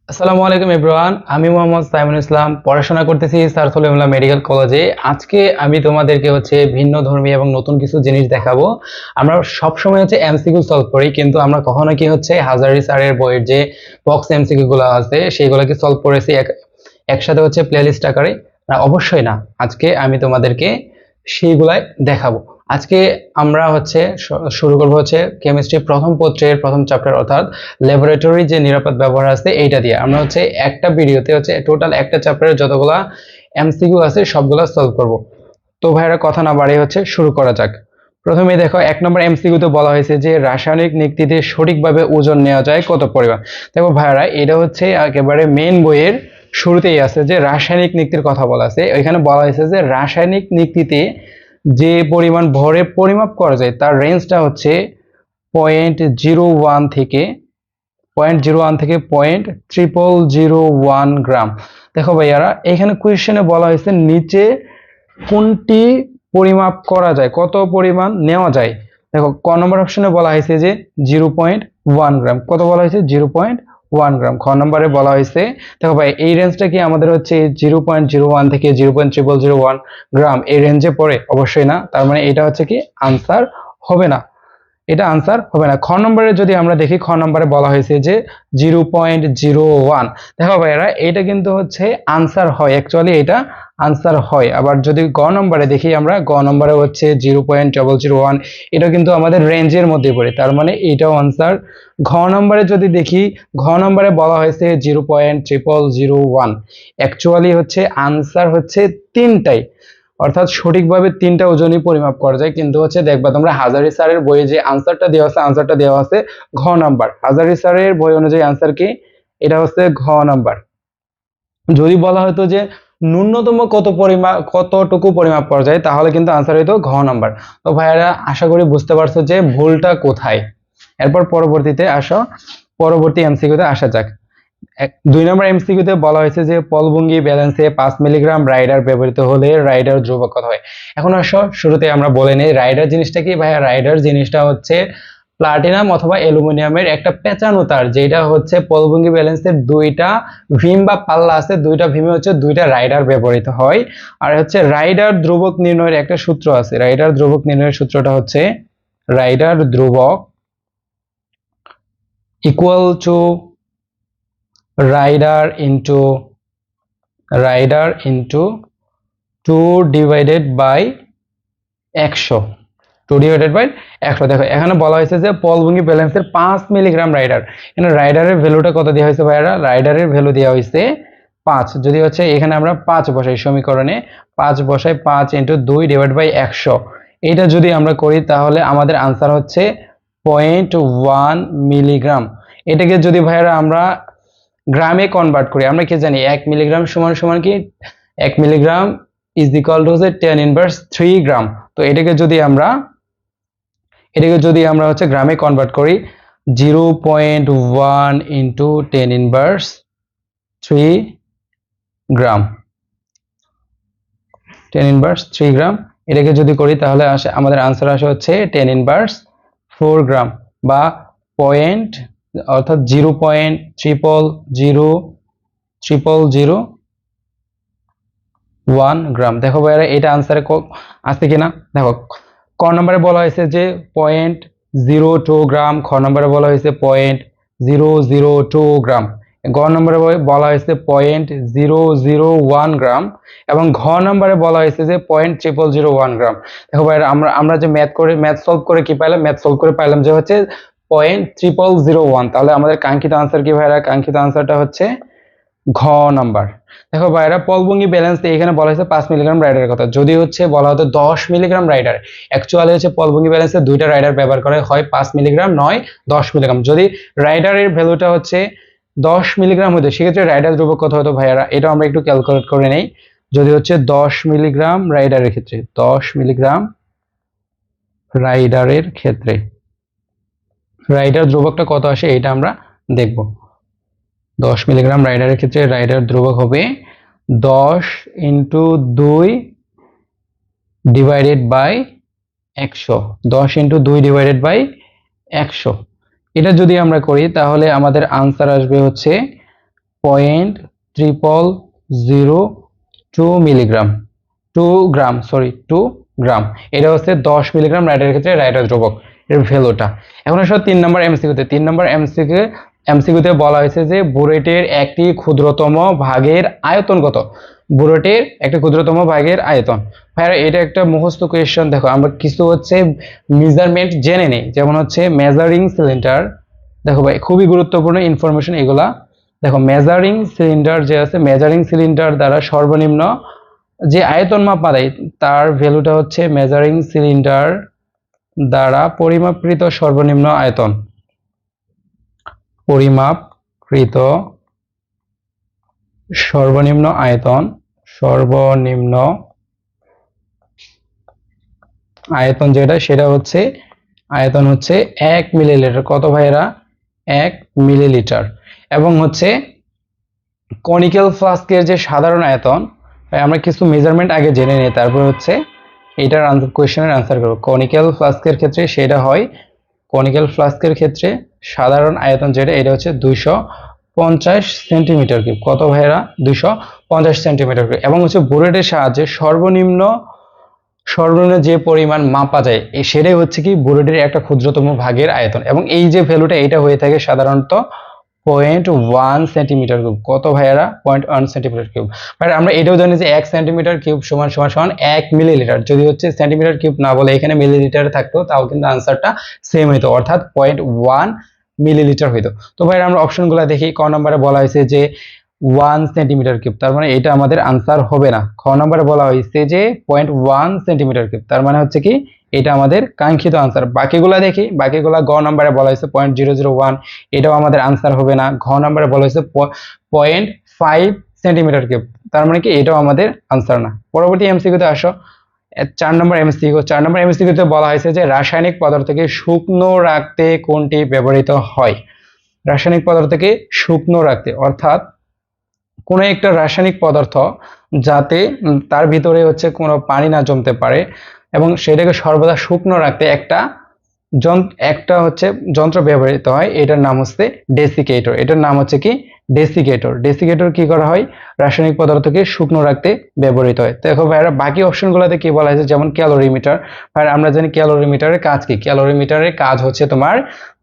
আসসালামু আলাইকুম এভরিওয়ান, আমি মোহাম্মদ সাইমুল ইসলাম পড়াশোনা করতেছি স্যার সলিমুল্লাহ মেডিকেল কলেজে। আজকে আমি তোমাদেরকে ভিন্ন ধর্মী এবং নতুন কিছু জিনিস দেখাবো। আমরা সব সময় এমসিকিউ সলভ করি, কিন্তু আমরা কখনো হাজারি স্যারের বইয়ের যে বক্স এমসিকিউ গুলো আছে সেগুলোকে সলভ করেছি একসাথে প্লেলিস্ট আকারে। না, অবশ্যই না। আজকে আমি তোমাদেরকে সেইগুলাই দেখাবো। আজকে আমরা শুরু করবো কেমিস্ট্রি প্রথম পত্রের প্রথম চ্যাপ্টার, অর্থাৎ ল্যাবরেটরি যে নিরাপদ ব্যবহার আছে এইটা দিয়ে আমরা একটা ভিডিওতে টোটাল একটা চ্যাপ্টারের যতগুলা এমসিকিউ আছে সবগুলা সলভ করব। তো ভাইরা কথা না বাড়িয়ে শুরু করা যাক। প্রথমে দেখো, 1 নম্বর এমসিকিউ তে বলা হয়েছে যে রাসায়নিক নিক্তিতে সঠিকভাবে ওজন নেওয়া যায় কত পরিমাণ। দেখো ভাইরা, এটা একেবারে মেইন বইয়ের শুরুতেই আছে যে রাসায়নিক নিক্তির কথা বলা আছে। এখানে বলা হয়েছে যে রাসায়নিক নিক্তিতে যে পরিমাণ ভরে পরিমাপ করা যায় তার রেঞ্জটা 0.01 থেকে 0.0001 গ্রাম। দেখো ভাইয়ারা, এখানে কোয়েশ্চেনে বলা হয়েছে নিচে কোনটি পরিমাপ করা যায়, কত পরিমাণ নেওয়া যায়। দেখো, ক নম্বর অপশনে বলা হয়েছে যে 0.1 গ্রাম। কত বলা হয়েছে? 0.1 গ্রাম। খ নম্বরে বলা হয়েছে, দেখো ভাই, এই রেঞ্জটা কি আমাদের 0.01 থেকে 0.0001 গ্রাম এই রেঞ্জে পড়ে? অবশ্যই না। তার মানে এটা কি আনসার হবে না, এটা আনসার হবে না। খ নম্বরে যদি আমরা দেখি, খ নম্বরে বলা হয়েছে যে 0.01। দেখো ভাইয়ারা, এটা কিন্তু আনসার হয়, অ্যাকচুয়ালি এটা আনসার হয়। আবার যদি গ নম্বরে দেখি আমরা, গ নম্বরে 0.001, এটা কিন্তু আমাদের রেঞ্জের মধ্যে পড়ে, তার মানে এটাও আনসার। ঘ নম্বরে যদি দেখি, ঘ নম্বরে বলা হয়েছে 0.0001। অ্যাকচুয়ালি আনসার তিনটাই, অর্থাৎ সঠিকভাবে তিনটা ওজনই পরিমাপ করা যায়। কিন্তু দেখবা তোমরা হাজারি স্যারের বইয়ে যে আনসারটা দেওয়া আছে, আনসারটা দেওয়া আছে ঘ নাম্বার। হাজারি স্যারের বই অনুযায়ী আনসার কি? এটা ঘ নাম্বার। যদি বলা হতো যে ন্যূনতম কতটুকু পরিমাপ করা যায়, তাহলে কিন্তু আনসার হইতো ঘ নাম্বার। তো ভাইয়ারা, আশা করি বুঝতে পারছো যে ভুলটা কোথায়। এরপর পরবর্তীতে আসো, পরবর্তী এমসিকিউতে আসা যাক। 2 নম্বর এমসিকিউতে বলা হয়েছে যে পলভঙ্গি ব্যালেন্সে 5 মিলিগ্রাম রাইডার ব্যবহৃত হলে রাইডার ধ্রুবক কত হয়। এখন আসো, শুরুতে আমরা বলে নেই রাইডার জিনিসটা কি। ভাইয়া, রাইডার জিনিসটা প্লাটিনাম অথবা অ্যালুমিনিয়ামের একটা পেঁচানো তার, যেটা পলভঙ্গি ব্যালেন্সের দুইটা ভীম বা পাল্লা আছে, দুইটা ভীমে দুইটা রাইডার ব্যবহৃত হয়। আর রাইডার ধ্রুবক নির্ণয়ের একটা সূত্র আছে। রাইডার ধ্রুবক নির্ণয়ের সূত্রটা রাইডার ধ্রুবক ইকুয়াল টু রাইডার into 2 divided by 100। 2 divided by 100। দেখো, এখানে বলা হয়েছে যে পলভঙ্গি ব্যালেন্সের 5 মিলিগ্রাম রাইডার। এখানে রাইডারের ভ্যালুটা কত দেওয়া হয়েছে ভাইয়ারা? রাইডারের ভ্যালু দেওয়া হয়েছে 5। যদি এখানে আমরা 5 বসাই সমীকরণে, 5 বসাই, 5 ইন্টু 2 ডিভাইড বাই 100, এটা যদি আমরা করি তাহলে আমাদের আনসার 0.1 মিলিগ্রাম। এটাকে যদি ভাইয়ারা আমরা গ্রামে কনভার্ট করি, আমরা কি জানি 1 মিলিগ্রাম সমান সমান কি 1 milligram is equal to 10 inverse 3 গ্রাম। তো এটাকে যদি আমরা গ্রামে কনভার্ট করি, 0.1 ইন্টু 10 ইনভার্স 3 গ্রাম, 10 ইনভার্স 3 গ্রাম, এটাকে যদি করি তাহলে আমাদের আনসার আসে 10 ইনভার্স 4 গ্রাম, বা পয়েন্ট, অর্থাৎ 0.0001 গ্রাম। দেখো ভাইয়ারা, এটা আনসারে আছে কিনা দেখো। ক নম্বরে বলা হয়েছে যে 0.02 গ্রাম, খ নম্বরে বলা হয়েছে 0.002 গ্রাম, গ নম্বরে বলা হয়েছে 0.001 গ্রাম, এবং ঘ নম্বরে বলা হয়েছে যে 0.0001 গ্রাম। দেখো ভাইয়ারা, আমরা যে ম্যাথ সলভ করে কি পাইলাম? ম্যাথ সলভ করে পাইলাম যে 0.0001। তাহলে আমাদের কাঙ্ক্ষিত আনসার কি ভাইয়ারা? কাঙ্ক্ষিত আনসারটা ঘ নাম্বার। দেখো ভাইরা, পলভঙ্গি ব্যালেন্স এখানে বলা হয়েছে 5 মিলিগ্রাম রাইডারের কথা। যদি বলা হতো 10 মিলিগ্রাম রাইডার, অ্যাকচুয়ালি পলভঙ্গি ব্যালেন্সে দুইটা রাইডার ব্যবহার করা হয়, 5 মিলিগ্রাম নয় 10 মিলিগ্রাম। যদি রাইডারের ভ্যালুটা 10 মিলিগ্রাম হতো, সেক্ষেত্রে রাইডার ধ্রুবক কত হতো ভাইয়ারা? এটাও আমরা একটু ক্যালকুলেট করে নেই। যদি 10 মিলিগ্রাম রাইডারের ক্ষেত্রে, 10 মিলিগ্রাম রাইডারের ক্ষেত্রে রাইডার ধ্রুবকটা কত আসে এটা আমরা দেখব। 10 মিলিগ্রাম রাইডারের ক্ষেত্রে রাইডার ধ্রুবক হবে 10 into 2 divided by 100। 10 into 2 divided by 100। এটা যদি আমরা করি তাহলে আমাদের আনসার আসবে 0.0002 মিলিগ্রাম, 2 গ্রাম। এটা হচ্ছে 10 মিলিগ্রাম রাইডারের ক্ষেত্রে রাইডার ধ্রুবক এর ভ্যালুটা। এখন আসলে 3 নম্বর এমসিকিউতে বলা হয়েছে যে বুলেটের একটি ক্ষুদ্রতম ভাগের আয়তন কত। বুলেটের একটি ক্ষুদ্রতম ভাগের আয়তন, ভাইরা এটা একটা মুখস্থ কোয়েশ্চেন। দেখো আমরা কিছু হচ্ছে মেজারমেন্ট জেনে নেই, যেমন হচ্ছে মেজারিং সিলিন্ডার। দেখো ভাই খুবই গুরুত্বপূর্ণ ইনফরমেশন এগুলা। দেখো মেজারিং সিলিন্ডার যে আছে, মেজারিং সিলিন্ডার দ্বারা সর্বনিম্ন যে আয়তন মাপা দেয় তার ভ্যালুটা হচ্ছে মেজারিং সিলিন্ডার দ্বারা পরিমাপকৃত সর্বনিম্ন আয়তন। পরিমাপকৃত সর্বনিম্ন আয়তন, সর্বনিম্ন আয়তন যেটা সেটা হচ্ছে আয়তন হচ্ছে 1 মিলিলিটার। কত ভাইরা? 1 মিলিলিটার। এবং হচ্ছে কনিক্যাল ফ্লাস্কের যে সাধারণ আয়তন, আমরা কিছু মেজারমেন্ট আগে জেনে নিই, তারপর হচ্ছে এটার কোয়েশ্চেনের আনসার করব। কনিক্যাল ফ্লাস্কের ক্ষেত্রে সেটা হয়, কনিক্যাল ফ্লাস্কের ক্ষেত্রে সাধারণ আয়তন যেটা এটা হচ্ছে 250 সেন্টিমিটার কিউব। কত ভাইরা? 250 সেন্টিমিটার কিউব। এবং হচ্ছে বুলেটের সাহায্যে সর্বনিম্ন যে পরিমাণ মাপা যায় সেটাই হচ্ছে কি বুলেটের একটা ক্ষুদ্রতম ভাগের আয়তন। এবং এই যে ভ্যালুটা এটা হয়ে থাকে সাধারণত 0.1 সেন্টিমিটার কিউব। কত ভাইয়ারা? 0.1 সেন্টিমিটার কিউব। ভাইরা আমরা এটাও জানি যে 1 সেন্টিমিটার কিউব সমান 1 মিলিলিটার। যদি হচ্ছে সেন্টিমিটার কিউব না বলে এখানে মিলিলিটার থাকতো তাও কিন্তু আনসারটা সেম হইতো, অর্থাৎ 0.1 মিলিলিটার হইতো। তো ভাইরা আমরা অপশনগুলো দেখি। ক নম্বরে বলা হয়েছে যে 1 সেন্টিমিটার কিউব, তার মানে এটা আমাদের আনসার হবে না। খ নম্বরে বলা হয়েছে যে 0.1 সেন্টিমিটার কিউব, তার মানে হচ্ছে কি এটা আমাদের কাঙ্ক্ষিত আনসার। বাকিগুলা দেখি, বাকিগুলা গ নম্বরে বলা হয়েছে 0.001, এটাও আমাদের আনসার হবে না। ঘ নম্বরে বলা হয়েছে 0.5 সেন্টিমিটার কিউব, তার মানে কি এটাও আমাদের আনসার না। পরবর্তী এমসিকিউতে আসো। 4 নম্বর এমসিকিউতে বলা হয়েছে যে রাসায়নিক পদার্থকে শুকনো রাখতে কোনটি ব্যবহৃত হয়। রাসায়নিক পদার্থকে শুকনো রাখতে অর্থাৎ কোনো একটা রাসায়নিক পদার্থ যাতে তার ভিতরে হচ্ছে কোনো পানি না জমতে পারে এবং সেটাকে সর্বদা শুকনো রাখতে একটা হচ্ছে যন্ত্র ব্যবহৃত হয়, এটার নাম হচ্ছে ডেসিকেটর। এটার নাম হচ্ছে কি ডেসিকেটর কি করা হয়? রাসায়নিক পদার্থকে শুকনো রাখতে ব্যবহৃত হয়। দেখো ভাইরা বাকি অপশনগুলোতে কি বলা হয়েছে, যেমন ক্যালোরিমিটার। ভাইরা আমরা জানি ক্যালোরিমিটারের কাজ কি? ক্যালোরিমিটারের কাজ হচ্ছে তোমার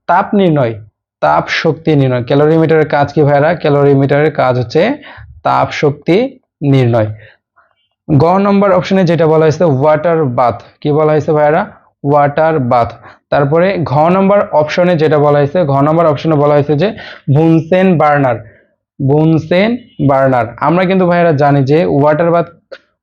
তাপ নির্ণয়, তাপ শক্তি নির্ণয়। ক্যালোরিমিটারের কাজ কি ভাইরা? ক্যালোরিমিটারের কাজ হচ্ছে তাপ শক্তি নির্ণয়। গ নম্বর অপশনে যেটা বলা হয়েছে ওয়াটার বাথ, কি বলা হয়েছে ভাইরা? Water bath. তারপরে ঘ নম্বর অপশনে যেটা বলা হয়েছে, ঘ নম্বর অপশনে বলা হয়েছে যে বুনসেন বার্নার। আমরা কিন্তু ভাইরা জানি যে ওয়াটার বাথ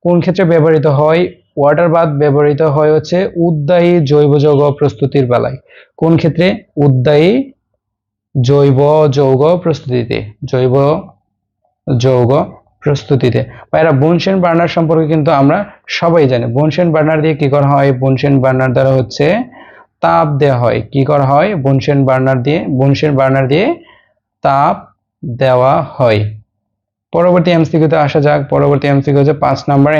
কোন ক্ষেত্রে ব্যবহৃত হয়? ওয়াটার বাথ ব্যবহৃত হয় হচ্ছে উদ্বায়ী জৈব যৌগ প্রস্তুতির বেলায়। কোন ক্ষেত্রে? উদ্বায়ী জৈব যৌগ প্রস্তুতিতে। ভাইরা বুনসেন বার্নার সম্পর্কে কিন্তু আমরা সবাই জানি। বুনসেন বার্নার দিয়ে কি করা হয়? বুনসেন বার্নার দ্বারা হচ্ছে তাপ দেওয়া হয়। কি করা হয়? বুনসেন বার্নার দিয়ে তাপ দেওয়া হয়। পরবর্তী এমসিকিউতে আসা যাক। পরবর্তী এমসিকিউ হচ্ছে 5 নম্বর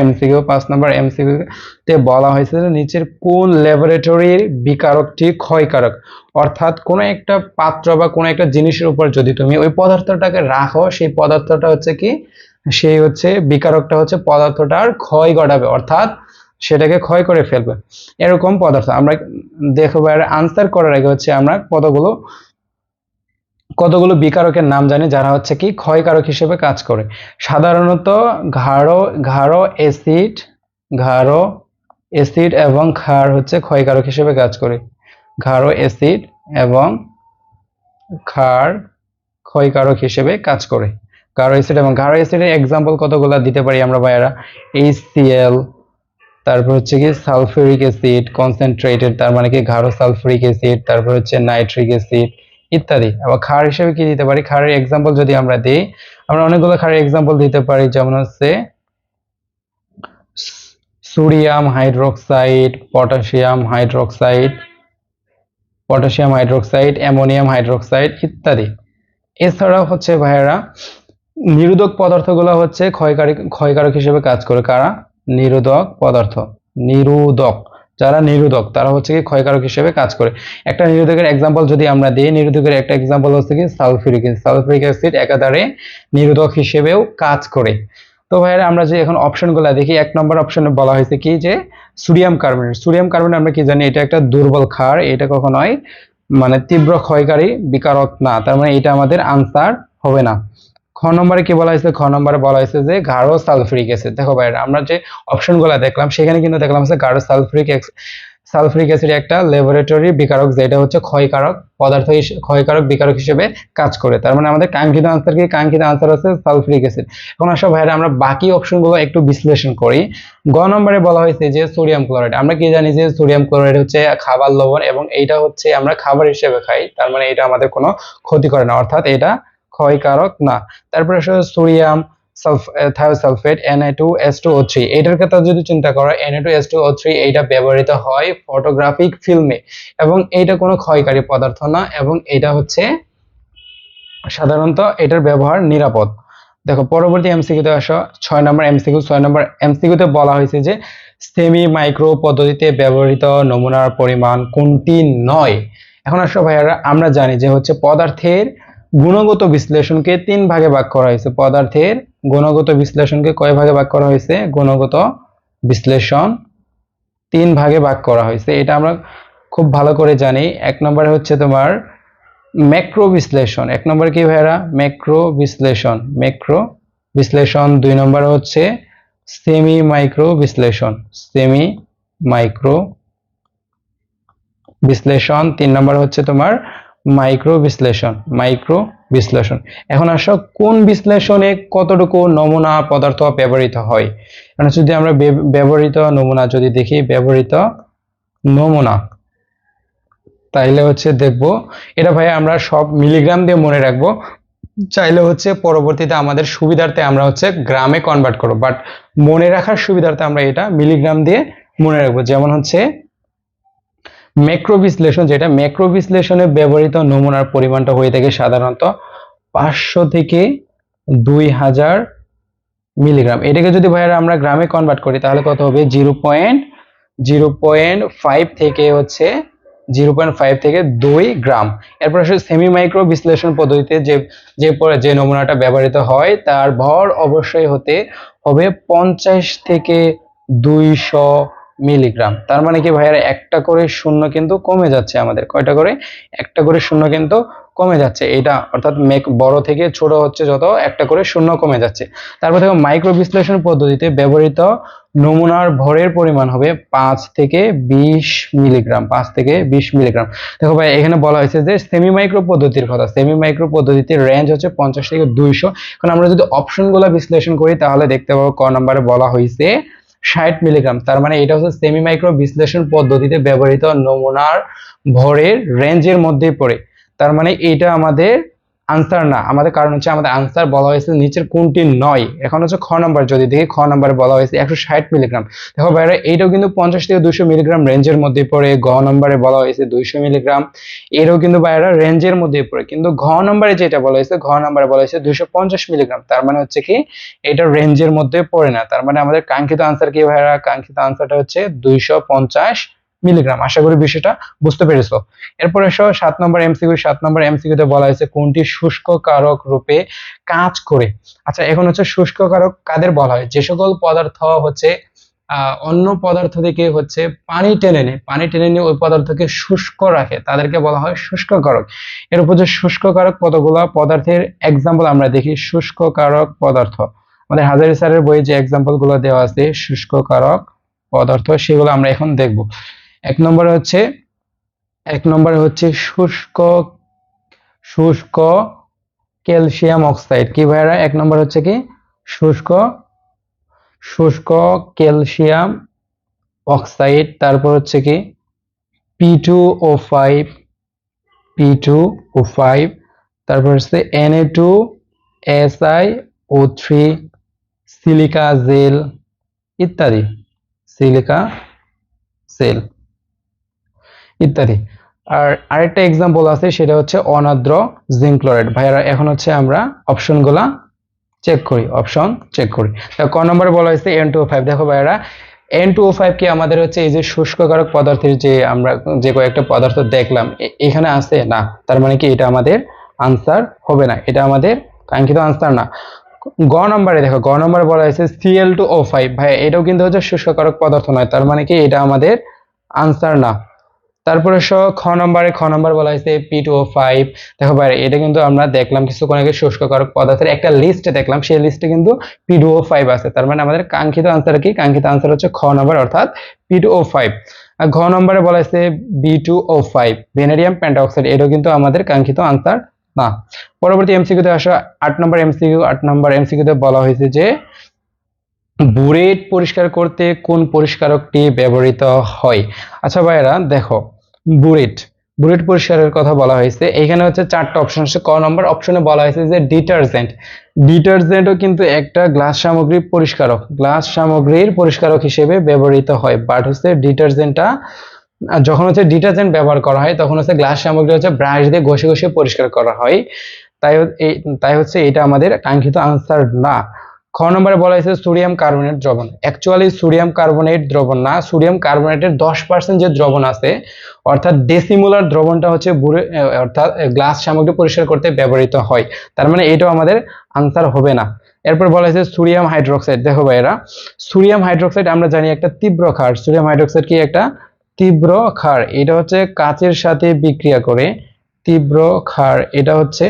এমসিকিউতে বলা হয়েছে যে নিচের কোন ল্যাবরেটরির বিকারকটি ক্ষয়কারক। অর্থাৎ কোনো একটা পাত্র বা কোনো একটা জিনিসের উপর যদি তুমি ওই পদার্থটাকে রাখো, সেই পদার্থটা হচ্ছে কি, সেই হচ্ছে বিকারকটা হচ্ছে পদার্থটার ক্ষয় ঘটাবে, অর্থাৎ সেটাকে ক্ষয় করে ফেলবে। এরকম পদার্থ আমরা দেখো আনসার করার আগে হচ্ছে আমরা কতগুলো বিকারকের নাম জানি যারা হচ্ছে কি ক্ষয়কারক হিসেবে কাজ করে। সাধারণত ঘাড় অ্যাসিড এবং ক্ষার হচ্ছে ক্ষয়কারক হিসেবে কাজ করে। ঘাড় অ্যাসিড এবং ক্ষার ক্ষয়কারক হিসেবে কাজ করে। ঘাড় অ্যাসিডের এক্সাম্পল কতগুলো দিতে পারি আমরা ভাইয়ারা? HCl, তারপর হচ্ছে কি সালফিউরিক অ্যাসিড কনসেন্ট্রেটেড, তার মানে কি ঘাড় সালফিউরিক অ্যাসিড, তারপর হচ্ছে নাইট্রিক অ্যাসিড ইত্যাদি। আবার ক্ষার হিসেবে কি দিতে পারি? ক্ষারের এক্সাম্পল যদি আমরা দিই, আমরা অনেকগুলো ক্ষারের এক্সাম্পল দিতে পারি, যেমন হচ্ছে sodium hydroxide, potassium hydroxide, ammonium hydroxide ইত্যাদি। এছাড়াও হচ্ছে ভাইয়েরা নিরোধক পদার্থগুলো হচ্ছে ক্ষয়কারক হিসেবে কাজ করে। কারা? নিরোধক। যারা নিরোধক তারা হচ্ছে কি ক্ষয়কারক হিসেবে কাজ করে। একটা নিরোধকের এক্সাম্পল যদি আমরা দিই, নিরোধকের একটা এক্সাম্পল হচ্ছে কি সালফিউরিক অ্যাসিড একাধারে নিরোধক হিসেবেও কাজ করে। তো ভাইরা আমরা যে এখন অপশনগুলো দেখি, 1 নম্বর অপশনে বলা হয়েছে কি যে সোডিয়াম কার্বনেট। সোডিয়াম কার্বনেট আমরা কি জানি, এটা একটা দুর্বল ক্ষার, এটা কখনোই মানে তীব্র ক্ষয়কারী বিকারক না, তার মানে এটা আমাদের আনসার হবে না। খ নম্বরে কি বলা হয়েছে, খ নম্বরে বলা হয়েছে যে গাঢ় সালফিউরিক অ্যাসিড। দেখো ভাইরা আমরা যে অপশনগুলো দেখলাম সেখানে কিন্তু দেখলাম হচ্ছে গাঢ় সালফিউরিক অ্যাসিড একটা ল্যাবরেটরি বিকারক, যেটা হচ্ছে ক্ষয়কারক পদার্থ ক্ষয়কারক বিকারক হিসেবে কাজ করে। তার মানে আমাদের কাঙ্ক্ষিত আনসার কি, কাঙ্ক্ষিত আনসার হচ্ছে সালফিউরিক অ্যাসিড। এখন আসো ভাইরা আমরা বাকি অপশনগুলো একটু বিশ্লেষণ করি। গ নম্বরে বলা হয়েছে যে সোডিয়াম ক্লোরাইড। আমরা কি জানি যে সোডিয়াম ক্লোরাইড হচ্ছে খাবার লবণ এবং এইটা হচ্ছে আমরা খাবার হিসেবে খাই, তার মানে এটা আমাদের কোনো ক্ষতি করে না, অর্থাৎ এটা ক্ষয়কারক না। তারপরে আসলে সোডিয়াম থায়োসালফেট Na2S2O3, এটার কথা যদি চিন্তা করো, Na2S2O3 এইটা ব্যবহৃত হয় ফটোগ্রাফিক ফিল্মে এবং এইটা কোনো ক্ষয়কারী পদার্থ না এবং এটা হচ্ছে সাধারণত এটার ব্যবহার নিরাপদ। দেখো পরবর্তী এমসিকিউতে আসো, 6 নম্বর এমসিকিউ। 6 নম্বর এমসিকিউতে বলা হয়েছে যে সেমি মাইক্রো পদ্ধতিতে ব্যবহৃত নমুনার পরিমাণ কোনটি নয়। এখন আসো ভাইয়ারা আমরা জানি যে হচ্ছে পদার্থের গুণগত বিশ্লেষণকে 3 ভাগে ভাগ করা হয়েছে। পদার্থের গুণগত বিশ্লেষণকে কয় ভাগে ভাগ করা হয়েছে, গুণগত বিশ্লেষণ 3 ভাগে ভাগ করা হয়েছে, এটা আমরা খুব ভালো করে জানি। 1 নম্বরে হচ্ছে তোমার ম্যাক্রো বিশ্লেষণ, 1 নম্বরে কি ভাইরা ম্যাক্রো বিশ্লেষণ, 2 নম্বরে হচ্ছে সেমি মাইক্রো বিশ্লেষণ, সেমি মাইক্রো বিশ্লেষণ, 3 নম্বর হচ্ছে তোমার মাইক্রো বিশ্লেষণ। এখন আসো কোন বিশ্লেষণে কতটুকু নমুনা পদার্থ ব্যবহৃত হয়। মানে যদি আমরা ব্যবহৃত নমুনা যদি দেখি, ব্যবহৃত নমুনা, তাইলে হচ্ছে দেখবো এটা ভাই আমরা সব মিলিগ্রাম দিয়ে মনে রাখবো, চাইলে হচ্ছে পরবর্তীতে আমাদের সুবিধার্থে আমরা হচ্ছে গ্রামে কনভার্ট করবো, বাট মনে রাখার সুবিধার্থে আমরা এটা মিলিগ্রাম দিয়ে মনে রাখবো। যেমন হচ্ছে ম্যাক্রো বিশ্লেষণ, যেটা ম্যাক্রো বিশ্লেষণে ব্যবহৃত নমুনার পরিমাণটা হয়ে থাকে সাধারণত 500 থেকে 2000 মিলিগ্রাম। এটাকে যদি ভাইয়ারা আমরা গ্রামে কনভার্ট করি তাহলে কত হবে, 0.5 থেকে হচ্ছে 0.5 থেকে 2 গ্রাম। এরপর আসলে সেমি মাইক্রো বিশ্লেষণ পদ্ধতিতে যে নমুনাটা ব্যবহৃত হয় তার ভর অবশ্যই হতে হবে 50 থেকে 200 মিলিগ্রাম। তার মানে কি ভাইয়ারা একটা করে শূন্য কিন্তু কমে যাচ্ছে, আমাদের কয়টা করে, একটা করে শূন্য কিন্তু কমে যাচ্ছে এটা, অর্থাৎ বড় থেকে ছোট হচ্ছে যত একটা করে শূন্য কমে যাচ্ছে। তারপর দেখো মাইক্রো বিশ্লেষণ পদ্ধতিতে ব্যবহৃত নমুনার ভরের পরিমাণ হবে 5 থেকে 20 মিলিগ্রাম, 5 থেকে 20 মিলিগ্রাম। দেখো ভাই এখানে বলা হয়েছে যে সেমি মাইক্রো পদ্ধতির কথা, সেমি মাইক্রো পদ্ধতির রেঞ্জ হচ্ছে 50 থেকে 200। এখন আমরা যদি অপশনগুলো বিশ্লেষণ করি তাহলে দেখতে পাবো ক নম্বরে বলা হয়েছে 60 মিলিগ্রাম। তার মানে এটা হচ্ছে সেমি মাইক্রো বিশ্লেষণ পদ্ধতিতে ব্যবহৃত নমুনার ভরের রেঞ্জের মধ্যেই পড়ে। তার মানে এটা আমাদের আনসার না, আমাদের কারণ হচ্ছে আমাদের আনসার বলা হয়েছে নিচের কোনটি নয়। এখন হচ্ছে খ নম্বর যদি দেখি, খ নম্বরে বলা হয়েছে 160 মিলিগ্রাম। দেখো ভাইরা এইটাও কিন্তু 50 থেকে 200 মিলিগ্রাম রেঞ্জের মধ্যে পড়ে। গ নম্বরে বলা হয়েছে 200 মিলিগ্রাম, এরও কিন্তু ভাইরা রেঞ্জের মধ্যে পড়ে। কিন্তু ঘ নম্বরে যেটা বলা হয়েছে, ঘ নম্বরে বলা হয়েছে 250 মিলিগ্রাম, তার মানে হচ্ছে কি এটা রেঞ্জের মধ্যে পড়ে না। তার মানে আমাদের কাঙ্ক্ষিত আনসার কি ভাইরা, কাঙ্ক্ষিত আনসারটা হচ্ছে 250 মিলিগ্রাম। আশা করি বিষয়টা বুঝতে পেরেছো। এরপরে 7 নম্বর এমসিকিউ, 7 নম্বর এমসিকিউতে বলা হয়েছে কোনটি শুষ্ক কারক রূপে কাজ করে। আচ্ছা এখন হচ্ছে শুষ্ক কারক কাদের বলা হয়, যে সকল পদার্থ হচ্ছে অন্য পদার্থ থেকে হচ্ছে পানি টেনে নিয়ে ওই পদার্থকে শুষ্ক রাখে তাদেরকে বলা হয় শুষ্ক কারক। এর উপর যে শুষ্ক কারক কতগুলো পদার্থের এক্সাম্পল আমরা দেখি, শুষ্ক কারক পদার্থ আমাদের হাজারি স্যারের বইয়ে যে এক্সাম্পল গুলো দেওয়া আছে শুষ্ক কারক পদার্থ সেগুলো আমরা এখন দেখব। এক নম্বরে হচ্ছে শুষ্ক ক্যালসিয়াম অক্সাইড। কি ভাইরা, এক নম্বর হচ্ছে কি শুষ্ক ক্যালসিয়াম অক্সাইড। তারপর হচ্ছে কি P2O5, তারপর হচ্ছে Na2SiO3, সিলিকা জেল ইত্যাদি, আর আরেকটা এক্সাম্পল আছে সেটা হচ্ছে অনার্দ্র জিঙ্ক ক্লোরাইড। ভাইয়ারা এখন হচ্ছে আমরা অপশন চেক করি। ক নম্বরে বলা হয়েছে N2O5। দেখো ভাইয়ারা N2O5 কি আমাদের হচ্ছে এই যে শুষ্ককারক পদার্থের যে আমরা যে কয়েকটা পদার্থ দেখলাম এখানে আছে না, তার মানে কি এটা আমাদের আনসার হবে না, এটা আমাদের কাঙ্ক্ষিত আনসার না। গ নম্বরে দেখো, গ নম্বরে বলা হয়েছে Cl2O5, ভাই এটাও কিন্তু হচ্ছে শুষ্ককারক পদার্থ নয়, তার মানে কি এটা আমাদের আনসার না। তারপরে খ নম্বর বলা হয়েছে P2O5। দেখো ভাই এটা কিন্তু আমরা দেখলাম কিছুক্ষণ আগে শুষ্ককারক পদার্থের একটা লিস্ট দেখলাম, সেই লিস্টে কিন্তু P2O5 আছে, তার মানে আমাদের কাঙ্ক্ষিত আনসার কি? কাঙ্ক্ষিত আনসার হচ্ছে খ নম্বর অর্থাৎ P2O5। আর ঘ নম্বরে বলা হয়েছে B2O5 ভ্যানাডিয়াম পেন্টাঅক্সাইড, এটাও কিন্তু আমাদের কাঙ্ক্ষিত আনসার না। পরবর্তী এমসিকিউতে আসো 8 নম্বর এমসিকিউ। 8 নম্বর এমসিকিউতে বলা হয়েছে যে বুলেট পরিষ্কার করতে কোন পরিষ্কারকটি ব্যবহৃত হয়? আচ্ছা ভাইরা দেখো, বুলেট বুলেট পরিষ্কারের কথা বলা হয়েছে, এখানে হচ্ছে 4টা অপশন আছে। ক নম্বর অপশনে বলা হয়েছে যে ডিটারজেন্ট। ডিটারজেন্টও কিন্তু একটা গ্লাস সামগ্রীর পরিষ্কারক, গ্লাস সামগ্রীর পরিষ্কারক হিসেবে ব্যবহৃত হয়, বাট হচ্ছে ডিটারজেন্টটা যখন হচ্ছে ডিটারজেন্ট ব্যবহার করা হয় তখন হচ্ছে গ্লাস সামগ্রী হচ্ছে ব্রাশ দিয়ে ঘষে ঘষে পরিষ্কার করা হয়, তাই হচ্ছে এটা আমাদের কাঙ্ক্ষিত আনসার না। খ নম্বরে বলা হয়েছে সোডিয়াম কার্বনেট দ্রবণ। অ্যাকচুয়ালি সোডিয়াম কার্বনেট দ্রবণ না, সোডিয়াম কার্বনেটের 10% যে দ্রবণ আছে অর্থাৎ ডেসিমোলার দ্রবণটা হচ্ছে অর্থাৎ গ্লাস সামগ্রী পরিষ্কার করতে ব্যবহৃত হয়, তার মানে এটাও আমাদের আনসার হবে না। এরপর বলা হয়েছে সোডিয়াম হাইড্রোক্সাইড। দেখো ভাইরা, সোডিয়াম হাইড্রোক্সাইড আমরা জানি একটা তীব্র ক্ষার। সোডিয়াম হাইড্রোক্সাইড কি? একটা তীব্র ক্ষার। এটা হচ্ছে কাচের সাথে বিক্রিয়া করে তীব্র ক্ষার, এটা হচ্ছে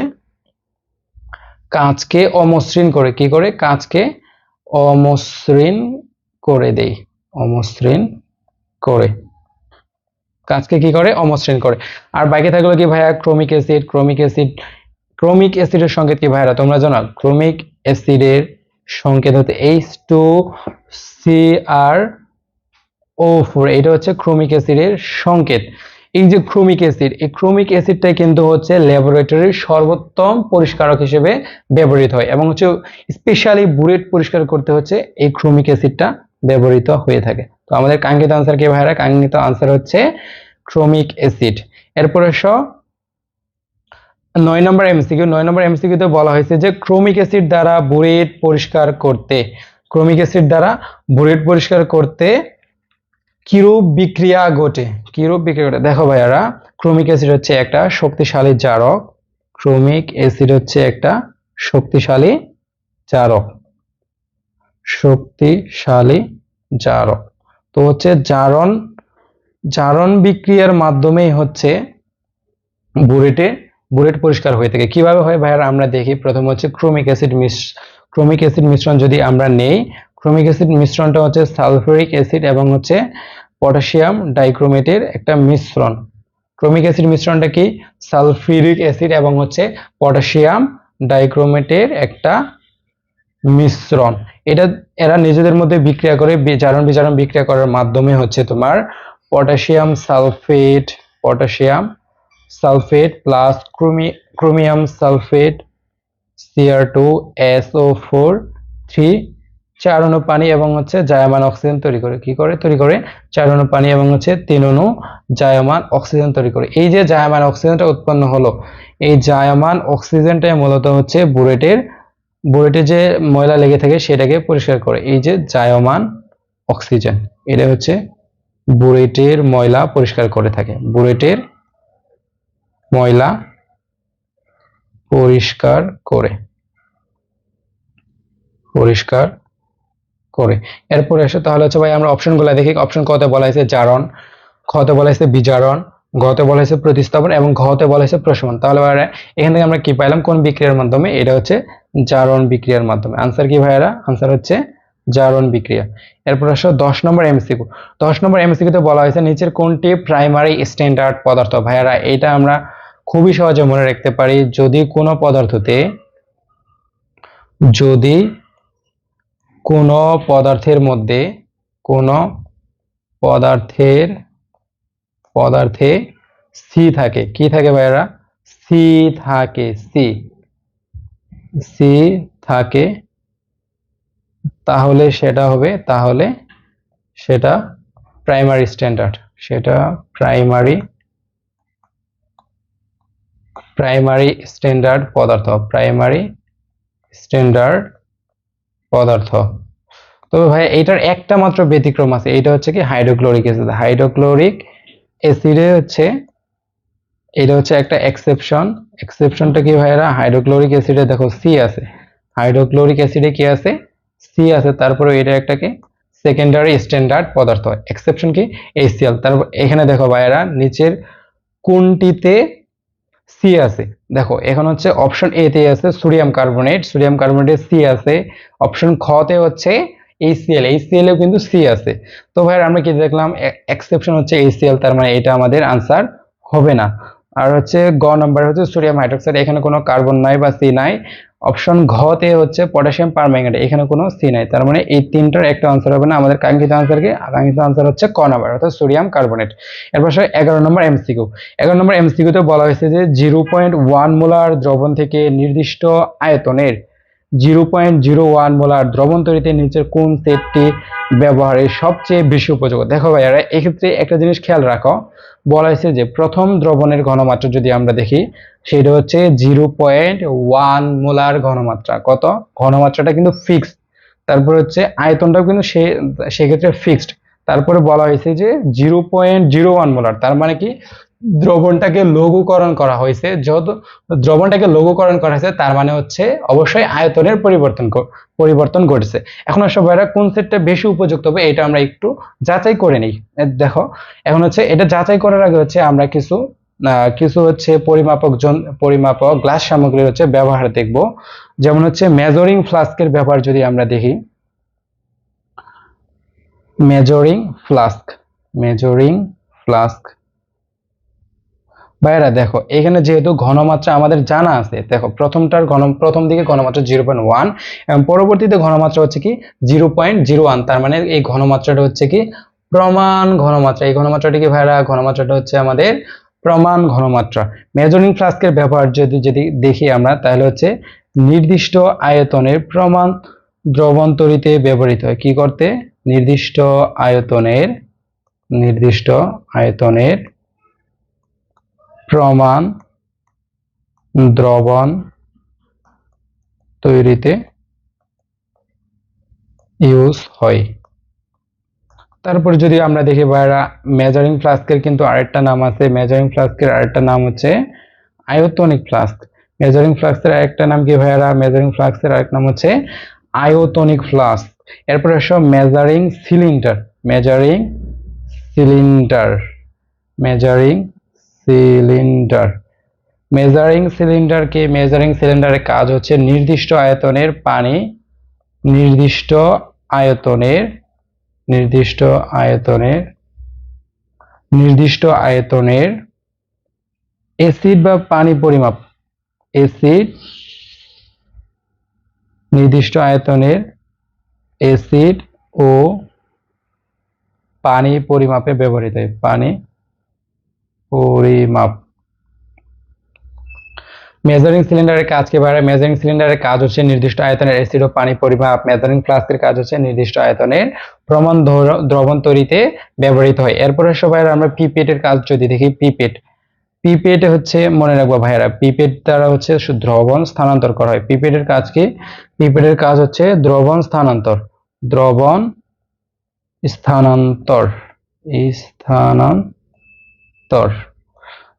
কাঁচকে অমসৃণ করে, কি করে? কাঁচকে অমসৃণ করে দেই, অমসৃণ করে, কাঁচকে কি করে? অমসৃণ করে। আর বাকি থাকলো কি ভাইয়া? Chromic acid. ক্রোমিক অ্যাসিডের সংকেত কি ভাইরা তোমরা জানো? ক্রোমিক অ্যাসিডের সংকেত হচ্ছে H2Cr O4, এটা হচ্ছে ক্রোমিক অ্যাসিডের সংকেত। এই যে ক্রোমিক অ্যাসিড, এই ক্রোমিক অ্যাসিডটাই কিন্তু হচ্ছে ল্যাবরেটরির সর্বোত্তম পরিষ্কারক হিসেবে ব্যবহৃত হয়, এবং হচ্ছে স্পেশালি বুলেট পরিষ্কার করতে হচ্ছে এই ক্রোমিক অ্যাসিডটা ব্যবহৃত হয়ে থাকে। তো আমাদের কাঙ্ক্ষিত আনসার কি ভাইরা? কাঙ্ক্ষিত আনসার হচ্ছে ক্রোমিক অ্যাসিড। এরপরে 9 নম্বর এমসিকিউ। 9 নম্বর এমসিকিউতে বলা হয়েছে যে ক্রোমিক অ্যাসিড দ্বারা বুলেট পরিষ্কার করতে, ক্রোমিক অ্যাসিড দ্বারা বুলেট পরিষ্কার করতে কিরূপ বিক্রিয়া ঘটে? কিরূপ বিক্রিয়া ঘটে? দেখো ভাইয়ারা, ক্রোমিক অ্যাসিড হচ্ছে একটা শক্তিশালী জারক। ক্রোমিক অ্যাসিড হচ্ছে একটা শক্তিশালী জারক, শক্তিশালী জারক। তো হচ্ছে জারণ বিক্রিয়ার মাধ্যমেই হচ্ছে বুলেট পরিষ্কার হয়ে থাকে। কিভাবে হয় ভাইয়ারা? আমরা দেখি। প্রথম হচ্ছে ক্রোমিক অ্যাসিড মিশ্রণ যদি আমরা নেই, ক্রোমিক অ্যাসিড মিশ্রণটা হচ্ছে সালফিউরিক অ্যাসিড এবং হচ্ছে পটাশিয়াম ডাইক্রোমেটের একটা মিশ্রণ। ক্রোমিক অ্যাসিড মিশ্রণটা কি? সালফিউরিক অ্যাসিড এবং হচ্ছে পটাশিয়াম ডাইক্রোমেটের একটা মিশ্রণ। এরা নিজেদের মধ্যে বিক্রিয়া করে, জারণ বিজারণ বিক্রিয়া করার মাধ্যমে হচ্ছে তোমার potassium sulphate plus chromium sulphate Cr2SO4 3 4 অণু পানি এবং হচ্ছে জায়মান অক্সিজেন তৈরি করে। কি করে তৈরি করে? 4 অণু পানি এবং হচ্ছে 3 অণু জায়মান অক্সিজেন তৈরি করে। এই যে জায়মান অক্সিজেনটা উৎপন্ন হলো, এই জায়মান অক্সিজেনটাই মূলত হচ্ছে বুলেটে যে ময়লা লেগে থাকে সেটাকে পরিষ্কার করে। এই যে জায়মান অক্সিজেন, এটা হচ্ছে বুলেটের ময়লা পরিষ্কার করে থাকে, বুলেটের ময়লা পরিষ্কার করে। এরপরে এসে তাহলে হচ্ছে ভাই আমরা অপশনগুলো দেখি। অপশন ক তে বলা হয়েছে জারণ, খ তে বলা হয়েছে বিজারণ, গ তে বলা হয়েছে প্রতিস্থাপন এবং ঘ তে বলা হয়েছে প্রশমন। তাহলে ভাইরা এখান থেকে আমরা কি পাইলাম? কোন বিক্রিয়ার মাধ্যমে? এটা হচ্ছে জারণ বিক্রিয়ার মাধ্যমে। আনসার কি ভাইরা? আনসার হচ্ছে জারণ বিক্রিয়া। এরপর আসো 10 নম্বর এমসিকিউ। 10 নম্বর এমসিকিউ তে বলা হয়েছে নিচের কোনটি প্রাইমারি স্ট্যান্ডার্ড পদার্থ? ভাইরা এটা আমরা খুবই সহজে মনে রাখতে পারি। যদি কোনো পদার্থের মধ্যে কোনো পদার্থে সি থাকে, কি থাকে ভাইরা? সি থাকে, সি থাকে, তাহলে সেটা প্রাইমারি স্ট্যান্ডার্ড, সেটা প্রাইমারি স্ট্যান্ডার্ড পদার্থ, প্রাইমারি স্ট্যান্ডার্ড পদার্থ। তবে ভাই এটার একটা মাত্র ব্যতিক্রম আছে, এটা হচ্ছে কি হাইড্রোক্লোরিক অ্যাসিড। হাইড্রোক্লোরিক অ্যাসিডে হচ্ছে এটা হচ্ছে একটা এক্সেপশন। এক্সেপশনটা কি ভাইরা, হাইড্রোক্লোরিক অ্যাসিডে দেখো সি আছে, হাইড্রোক্লোরিক অ্যাসিডে কি আছে, সি আছে, তারপরে এটা একটা কি সেকেন্ডারি স্ট্যান্ডার্ড পদার্থ। এক্সেপশন কি HCl। তারপর এখানে দেখো ভাইরা নিচের কোনটিতে সি আছে, দেখো এখন হচ্ছে অপশন এ তে আছে সোডিয়াম কার্বনেট, সোডিয়াম কার্বনেটে সি আছে। অপশন খ তে হচ্ছে HCl, HCl এও কিন্তু সি আছে। তো ভাই আমরা কি দেখলাম, এক্সেপশন হচ্ছে HCl, তার মানে এটা আমাদের আনসার হবে না। আর হচ্ছে গ নাম্বার হচ্ছে সোডিয়াম হাইড্রোক্সাইড, এখানে কোনো কার্বন নাই বা সি নাই। অপশন ঘ তে হচ্ছে পটাশিয়াম পারম্যাঙ্গানেট, এখানে কোনো সি নাই, তার মানে এই তিনটার একটা আনসার হবে না। আমাদের কাঙ্ক্ষিত আনসার কি, কাঙ্ক্ষিত আনসার হচ্ছে ক নাম্বার অর্থাৎ সোডিয়াম কার্বনেট। এরপর 11 নম্বর এমসিকিউ। 11 নম্বর এমসিকিউতে বলা হয়েছে যে 0.1 মোলার দ্রবণ থেকে নির্দিষ্ট আয়তনের 0.01 মোলার দ্রবণ তৈরিতে নিচের কোন সেটটি ব্যবহারের সবচেয়ে বেশি উপযোগী। দেখো ভাইয়ারা এক্ষেত্রে একটা জিনিস খেয়াল রাখো, বলা হয়েছে যে প্রথম দ্রবণের ঘনমাত্রা যদি আমরা দেখি সেটা হচ্ছে 0.1 মোলার ঘনমাত্রা। কত, ঘনমাত্রাটা কিন্তু ফিক্সড, তারপর হচ্ছে আয়তনটাও কিন্তু সেক্ষেত্রে ফিক্সড। তারপরে বলা হয়েছে যে 0.01 মোলার, তার মানে কি দ্রবণটাকে লঘুকরণ করা হয়েছে। যত দ্রবণটাকে লঘুকরণ করা হয়েছে তার মানে হচ্ছে অবশ্যই আয়তনের পরিবর্তন ঘটেছে। এখন আসলে ভাইরা কোন সেটটা বেশি উপযুক্ত হবে এটা আমরা একটু যাচাই করে নিই। দেখো এখন হচ্ছে এটা যাচাই করার আগে হচ্ছে আমরা কিছু হচ্ছে পরিমাপক গ্লাস সামগ্রীর হচ্ছে ব্যবহার দেখব। যেমন হচ্ছে মেজারিং ফ্লাস্কের ব্যবহার যদি আমরা দেখি, মেজারিং ফ্লাস্ক ভাইরা দেখো এখানে যেহেতু ঘনমাত্রা আমাদের জানা আছে, দেখো প্রথম দিকে ঘনমাত্রা 0.1 এবং পরবর্তীতে ঘনমাত্রা হচ্ছে কি 0.01, তার মানে এই ঘনমাত্রাটা হচ্ছে কি প্রমাণ ঘনমাত্রা। এই ঘনমাত্রাটা কি ভাইরা, ঘনমাত্রাটা হচ্ছে আমাদের প্রমাণ ঘনমাত্রা। মেজারিং ফ্লাস্কের ব্যবহার যদি দেখি আমরা, তাহলে হচ্ছে নির্দিষ্ট আয়তনের প্রমাণ দ্রবণ তৈরিতে ব্যবহৃত হয়। কি করতে, নির্দিষ্ট আয়তনের প্রমাণ দ্রবণ তৈরিতে ইউজ হয়। তারপর যদি আমরা দেখি ভাইরা মেজারিং ফ্লাস্কের কিন্তু আরেকটা নাম আছে, মেজারিং ফ্লাস্কের আরেকটা নাম হচ্ছে আয়তনিক ফ্লাস্ক। মেজারিং ফ্লাস্কের আরেকটা নাম কি ভাইরা, মেজারিং ফ্লাস্কের আরেক নাম হচ্ছে আয়তনিক ফ্লাস্ক। এরপর আসো মেজারিং সিলিন্ডার। মেজারিং সিলিন্ডারের কাজ হচ্ছে নির্দিষ্ট আয়তনের অ্যাসিড বা পানি পরিমাপ, নির্দিষ্ট আয়তনের অ্যাসিড ও পানি পরিমাপে ব্যবহৃত হয়। পানি পরিমাপ। মেজারিং সিলিন্ডারের কাজ কি ভাইরা, মেজারিং সিলিন্ডারের কাজ হচ্ছে নির্দিষ্ট আয়তনের অ্যাসিড ও পানি পরিমাপ। মেজারিং ফ্লাস্কের কাজ হচ্ছে নির্দিষ্ট আয়তনের প্রমাণ দ্রবণ তৈরিতে ব্যবহৃত হয়। এরপরে সবাই আমরা পিপেটের কাজ যদি দেখি, পিপেট হচ্ছে মনে রাখবো ভাইরা, পিপেট দ্বারা হচ্ছে দ্রবণ স্থানান্তর করা হয়। পিপেটের কাজ কি, পিপেটের কাজ হচ্ছে দ্রবণ স্থানান্তর।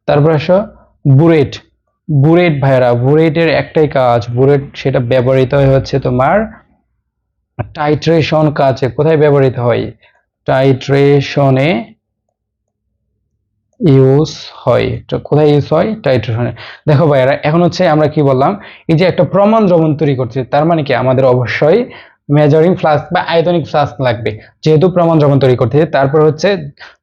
তারপর আসো বুরেট ভাইরা, বুরেটের একটাই কাজ, সেটা ব্যবহৃত হচ্ছে তোমার টাইট্রেশন কাজে। কোথায় ব্যবহৃত হয়, টাইট্রেশনে ইউজ হয়। কোথায় ইউজ হয়, টাইট্রেশনে। দেখো ভাইয়ারা এখন হচ্ছে আমরা কি বললাম, এই যে একটা প্রমাণ দ্রবণ তৈরি করছে, তার মানে কি আমাদের অবশ্যই মেজারিং ফ্লাস্ক বা আয়তনিক ফ্লাস্ক লাগবে, যেহেতু প্রমাণ দ্রবণ তৈরি করতে। তারপর হচ্ছে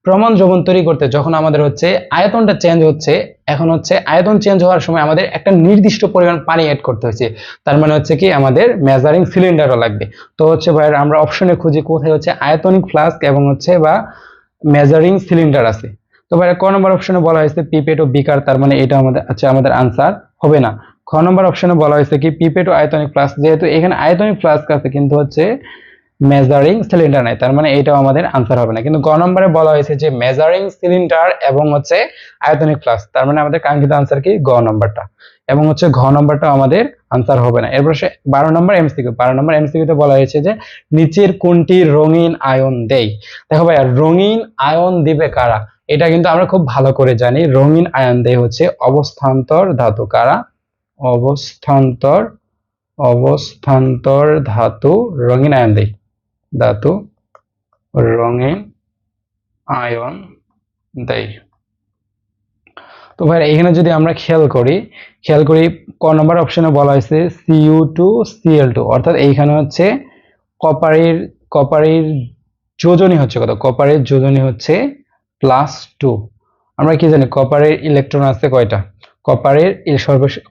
প্রমাণ দ্রবণ তৈরি করতে যখন আমাদের হচ্ছে আয়তনটা চেঞ্জ হচ্ছে, এখন হচ্ছে আয়তন চেঞ্জ হওয়ার সময় আমাদের একটা নির্দিষ্ট পরিমাণ পানি অ্যাড করতে হচ্ছে, তার মানে হচ্ছে কি আমাদের মেজারিং সিলিন্ডারও লাগবে। তো হচ্ছে ভাইয়ারা আমরা অপশনে খুঁজি কোথায় হচ্ছে আয়তনিক ফ্লাস্ক এবং হচ্ছে বা মেজারিং সিলিন্ডার আছে। তো ভাইরা ক নম্বর অপশনে বলা হয়েছে পিপেট ও বিকার, তার মানে এটা আমাদের আনসার হবে না। খ নম্বর অপশনে বলা হয়েছে কি পিপেট ও আয়তনিক ফ্লাস্ক, যেহেতু এখানে আয়তনিক ফ্লাস্ক আছে কিন্তু হচ্ছে মেজারিং সিলিন্ডার নাই, তার মানে এটাও আমাদের আনসার হবে না। কিন্তু গ নম্বরে বলা হয়েছে যে মেজারিং সিলিন্ডার এবং হচ্ছে আয়তনিক ফ্লাস্ক, তার মানে আমাদের কাঙ্ক্ষিত আনসার কি গ নম্বরটা। এবং হচ্ছে ঘ নম্বরটা আমাদের আনসার হবে না। এরপর 12 নম্বর এমসিকিউ। 12 নম্বর এমসিকিউতে বলা হয়েছে যে নিচের কোনটি রঙিন আয়ন দেয়। দেখো ভাইয়া, রঙিন আয়ন দিবে কারা, এটা কিন্তু আমরা খুব ভালো করে জানি। রঙিন আয়ন দেয় হচ্ছে অবস্থান্তর ধাতু। কারা? অবস্থান্তর অবস্থান্তর ধাতু রঙিন আয়ন দেয়। ধাতু রঙিন আয়ন দেয়। তো ভাই এখানে যদি আমরা খেয়াল করি ক নম্বর অপশনে বলা হয়েছে Cu2Cl2, অর্থাৎ এইখানে হচ্ছে কপারের যোজনী হচ্ছে কত? কপারের যোজনী হচ্ছে +2। আমরা কি জানি কপারের ইলেকট্রন আছে কয়টা?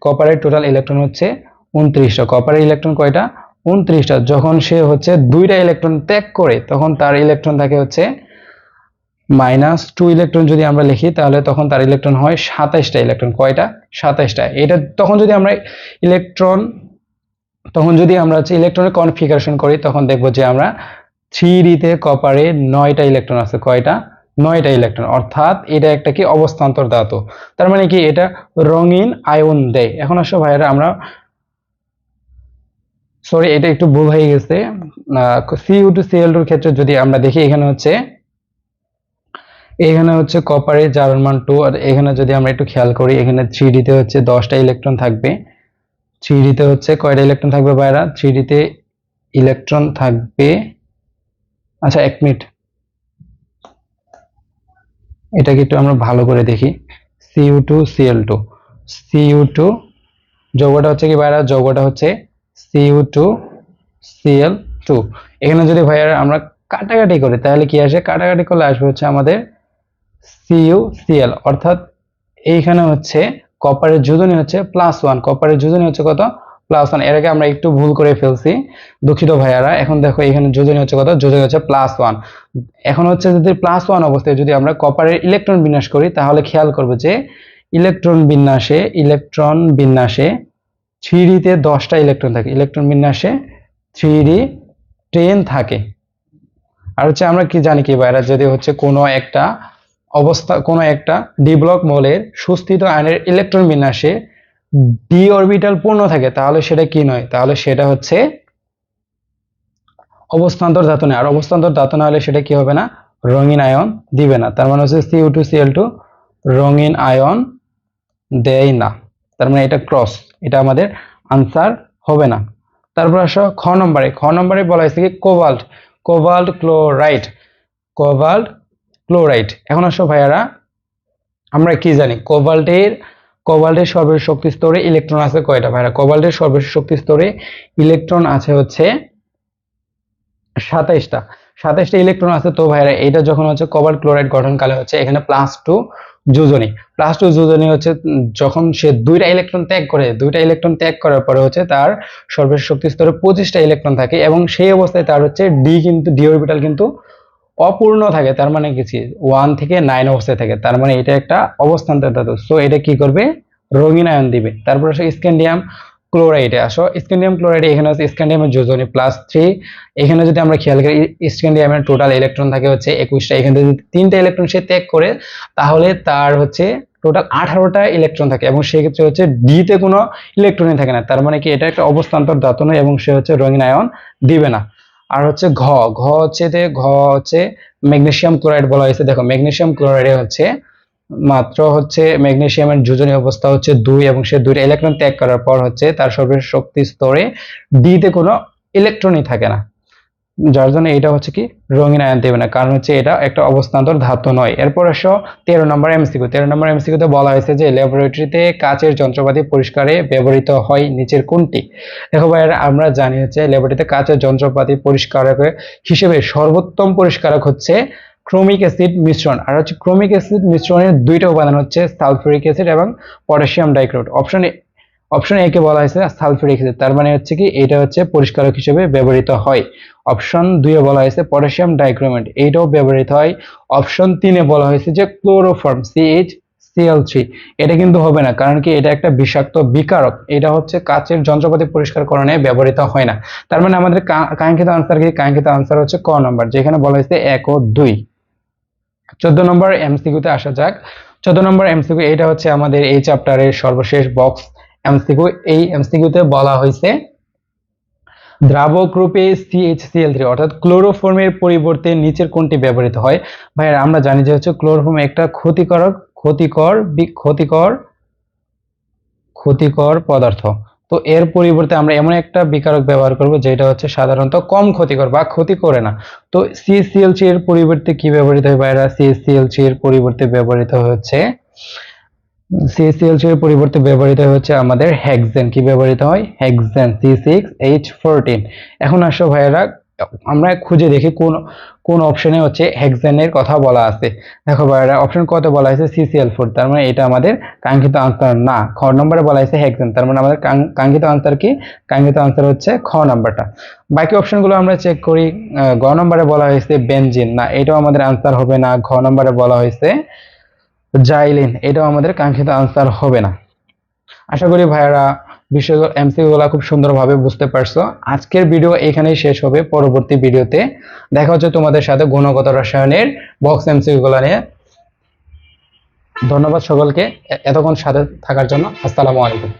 কপারের টোটাল ইলেকট্রন হচ্ছে 29টা। কপারের ইলেকট্রন কয়টা? 29টা। যখন সে হচ্ছে 2টা ইলেকট্রন ত্যাগ করে তখন তার ইলেকট্রন থাকে হচ্ছে -2 ইলেকট্রন। যদি আমরা লিখি তাহলে তখন তার ইলেকট্রন হয় 27টা ইলেকট্রন। কয়টা? 27টা। এটা তখন যদি আমরা হচ্ছে ইলেকট্রনের কনফিগারেশন করি তখন দেখবো যে আমরা 3d তে কপারে 9টা ইলেকট্রন আছে। কয়টা? 9টা ইলেকট্রন। অর্থাৎ এটা একটা কি অবস্থান্তর ধাতু। তার মানে কি এটা রঙিন আয়ন দেয়। এখন আসো ভাইরা আমরা সরি এটা একটু ভুল হয়ে গেছে। Cu2Cl2 এর ক্ষেত্রে যদি আমরা দেখি এখানে হচ্ছে কপারের জারণ মান 2, আর এখানে যদি আমরা একটু খেয়াল করি এখানে 3d তে হচ্ছে 10টা ইলেকট্রন থাকবে। 3d তে হচ্ছে কয়টা ইলেকট্রন থাকবে ভাইরা? 3d তে ইলেকট্রন থাকবে, আচ্ছা 1 মিনিট, এটাকে একটু আমরা ভালো করে দেখি। Cu2Cl2 Cu2 যৌগটা হচ্ছে কি ভাইরা? যৌগটা হচ্ছে Cu2Cl2। এখানে যদি ভাইরা আমরা কাটাকাটি করি তাহলে কি আসে? কাটাকাটি করলে আসবে হচ্ছে আমাদের CuCl, অর্থাৎ এইখানে হচ্ছে কপারের যোজনী হচ্ছে +1। কপারের যোজনী হচ্ছে কত? +1। এর আগে আমরা একটু ভুল করে ফেলছি, দুঃখিত ভাইয়ারা। এখন দেখো এখানে যোজনী হচ্ছে কত? যোজনী হচ্ছে +1। এখন হচ্ছে যদি +1 অবস্থায় যদি আমরা কপারের ইলেকট্রন বিন্যাস করি তাহলে খেয়াল করবে যে ইলেকট্রন বিন্যাসে 3d তে 10টা ইলেকট্রন থাকে। ইলেকট্রন বিন্যাসে 3d 10 থাকে। আর হচ্ছে আমরা কি জানি কি ভাইরা, যদি হচ্ছে কোনো একটা ডি ব্লক মৌলের সুস্থিত আয়নের ইলেকট্রন বিন্যাসে ডি অরবিটাল পূর্ণ থাকে তাহলে সেটা কি নয়? তাহলে সেটা হচ্ছে অবস্থান্তর ধাতু নয়। আর অবস্থান্তর ধাতু না হলে সেটা কি হবে না? রঙিন আয়ন দিবে না। তার মানে হচ্ছে Cu2Cl2 রঙিন আয়ন দেয় না। তার মানে এটা ক্রস, এটা আমাদের আনসার হবে না। তারপর আসো খ নম্বরে বলা হয়েছে কি কোবাল্ট ক্লোরাইড। এখন আসো ভাইয়ারা আমরা কি জানি কোবাল্টের সর্বোচ্চ শক্তি স্তরে ইলেকট্রন আছে কয়টা ভাইরা? কোবাল্টের সর্বোচ্চ শক্তি স্তরে ইলেকট্রন আছে হচ্ছে 27টা। 27টা ইলেকট্রন আছে। তো ভাইরা এটা যখন হচ্ছে কোবাল্ট ক্লোরাইড গঠনকালে হচ্ছে এখানে +2 যোজনী হচ্ছে যখন সে 2টা ইলেকট্রন ত্যাগ করার পরে হচ্ছে তার সর্বোচ্চ শক্তি স্তরে 25টা ইলেকট্রন থাকে এবং সেই অবস্থায় তার হচ্ছে ডি অরবিটাল কিন্তু অপূর্ণ থাকে। তার মানে কি 1 থেকে 9 অবস্থায় থাকে। তার মানে এটা একটা অবস্থান্তর ধাতু। সো এটা কি করবে? রঙিন আয়ন দিবে। তারপর আসো স্ক্যান্ডিয়াম ক্লোরাইডে। এখানে হচ্ছে স্ক্যান্ডিয়ামের যোজনী +3। এখানে যদি আমরা খেয়াল করি স্ক্যান্ডিয়ামের টোটাল ইলেকট্রন থাকে হচ্ছে 21টা। এখানে যদি 3টা ইলেকট্রন সে ত্যাগ করে তাহলে তার হচ্ছে টোটাল 18টা ইলেকট্রন থাকে এবং সেক্ষেত্রে হচ্ছে ডি তে কোনো ইলেকট্রনই থাকে না। তার মানে কি এটা একটা অবস্থান্তর ধাতু নয় এবং সে হচ্ছে রঙিন আয়ন দিবে না। আর হচ্ছে ঘ হচ্ছে ম্যাগনেসিয়াম ক্লোরাইড বলা হয়েছে। দেখো ম্যাগনেসিয়াম ক্লোরাইডে হচ্ছে মাত্র হচ্ছে ম্যাগনেসিয়ামের যোজনী অবস্থা হচ্ছে 2 এবং সে 2টা ইলেকট্রন ত্যাগ করার পর হচ্ছে তার সর্বোচ্চ শক্তি স্তরে ডি তে কোনো ইলেকট্রনই থাকে না, যার জন্য এটা হচ্ছে কি রঙিন আয়ন দেবে না, কারণ হচ্ছে এটা একটা অবস্থান্তর ধাতু নয়। এরপর আসো 13 নম্বর এমসিকিউতে বলা হয়েছে যে ল্যাবরেটরিতে কাচের যন্ত্রপাতি পরিষ্কারে ব্যবহৃত হয় নিচের কোনটি? দেখো ভাই আমরা জানি হচ্ছে ল্যাবরেটরিতে কাচের যন্ত্রপাতি পরিষ্কারক হিসেবে সর্বোত্তম পরিষ্কারক হচ্ছে ক্রোমিক অ্যাসিড মিশ্রণ। আর হচ্ছে ক্রোমিক অ্যাসিড মিশ্রণের দুইটা উপাদান হচ্ছে সালফিউরিক অ্যাসিড এবং পটাশিয়াম ডাইক্লোরাইড। অপশন এ কে বলা হয়েছে সালফিউরিক অ্যাসিড। তার মানে হচ্ছে কি এটা হচ্ছে পরিষ্কারক হিসেবে ব্যবহৃত হয়। অপশন 2 এ বলা হয়েছে পটাশিয়াম ডাইক্রোমেট, এইটাও ব্যবহৃত হয়। অপশন 3 এ বলা হয়েছে যে ক্লোরোফর্ম CHCl3, এটা কিন্তু হবে না, কারণ কি এটা একটা বিষাক্ত বিকারক। এটা হচ্ছে কাচের যন্ত্রপাতি পরিষ্কারকরণে ব্যবহৃত হয় না। তার মানে আমাদের কাঙ্ক্ষিত আনসার কি? কাঙ্ক্ষিত আনসার হচ্ছে ক নম্বর, যেখানে বলা হয়েছে 1 ও 2। 14 নম্বর এমসিকিউতে আসা যাক। 14 নম্বর এমসিকিউ এটা হচ্ছে আমাদের এই চ্যাপ্টারের সর্বশেষ বক্স এমসিকিউ। এই এমসিকিউতে বলা হয়েছে দ্রাবক রূপে CHCl3 অর্থাৎ ক্লোরোফর্মের পরিবর্তে নিচের কোনটি ব্যবহৃত হয়? ভাইয়া আমরা জানি যে হচ্ছে ক্লোরোফর্ম একটা ক্ষতিকর পদার্থ। তো এর পরিবর্তে আমরা এমন একটা বিকারক ব্যবহার করব যেটা হচ্ছে সাধারণত কম ক্ষতিকর বা ক্ষতি করে না। তো CCl3 এর পরিবর্তে কি ব্যবহৃত হয় ভাইরা? CCl3 এর পরিবর্তে ব্যবহৃত হচ্ছে CCl3 এর পরিবর্তে ব্যবহৃত হচ্ছে আমাদের হেক্সেন। কি ব্যবহৃত হয়? Hexane C6H14। এখন আসো ভাইয়েরা আমরা খুঁজে দেখি কোন কোন অপশনে হচ্ছে হেক্সেনের কথা বলা আছে। দেখো ভাইয়েরা অপশন কত বলা হয়েছে CCl4, তার মানে এটা আমাদের কাঙ্ক্ষিত আনসার না। খ নম্বরে বলা হয়েছে হেক্সেন, তার মানে আমাদের কাঙ্ক্ষিত আনসার কি? কাঙ্ক্ষিত আনসার হচ্ছে খ নাম্বারটা। বাকি অপশনগুলো আমরা চেক করি। গ নম্বরে বলা হয়েছে বেনজিন, না এটাও আমাদের আনসার হবে না। ঘ নম্বরে বলা হয়েছে জাইলিন, এটাও আমাদের কাঙ্ক্ষিত আনসার হবে না। আশা করি ভাইয়ারা বিষয়গুলো এমসিকিউ গুলা খুব সুন্দরভাবে বুঝতে পারছো। আজকের ভিডিও এখানেই শেষ হবে। পরবর্তী ভিডিওতে দেখা হচ্ছে তোমাদের সাথে গুণগত রসায়নের বক্স এমসিকিউ গুলা নিয়ে। ধন্যবাদ সকলকে এতক্ষণ সাথে থাকার জন্য। আসসালামু আলাইকুম।